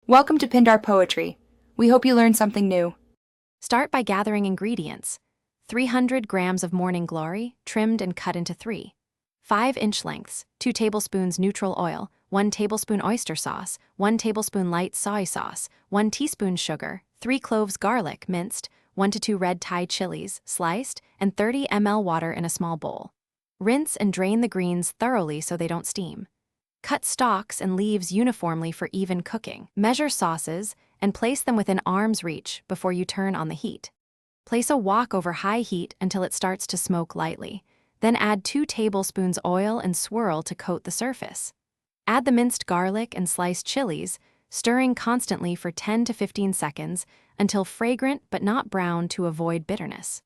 Welcome to Pindar Poetry. We hope you learned something new. Start by gathering ingredients. 300 grams of morning glory, trimmed and cut into 3. 5-inch lengths, 2 tablespoons neutral oil, 1 tablespoon oyster sauce, 1 tablespoon light soy sauce, 1 teaspoon sugar, 3 cloves garlic minced, 1 to 2 red Thai chilies sliced, and 30 ml water in a small bowl. Rinse and drain the greens thoroughly so they don't steam. Cut stalks and leaves uniformly for even cooking. Measure sauces and place them within arm's reach before you turn on the heat. Place a wok over high heat until it starts to smoke lightly. Then add 2 tablespoons oil and swirl to coat the surface. Add the minced garlic and sliced chilies, stirring constantly for 10 to 15 seconds until fragrant but not brown to avoid bitterness.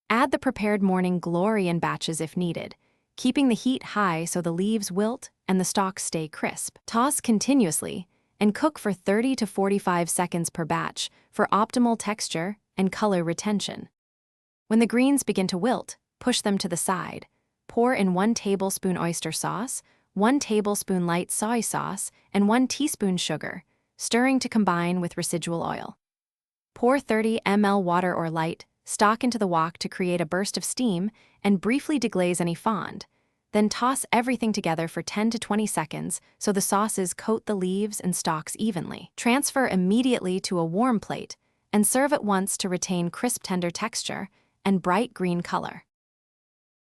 Add the prepared morning glory in batches if needed, keeping the heat high so the leaves wilt and the stalks stay crisp. Toss continuously and cook for 30 to 45 seconds per batch for optimal texture and color retention. When the greens begin to wilt, push them to the side. Pour in 1 tablespoon oyster sauce, 1 tablespoon light soy sauce, and 1 teaspoon sugar, stirring to combine with residual oil. Pour 30 ml water or light stock into the wok to create a burst of steam and briefly deglaze any fond. Then toss everything together for 10 to 20 seconds so the sauces coat the leaves and stalks evenly. Transfer immediately to a warm plate and serve at once to retain crisp, tender texture and bright green color.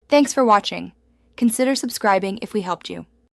Thanks for watching. Consider subscribing if we helped you.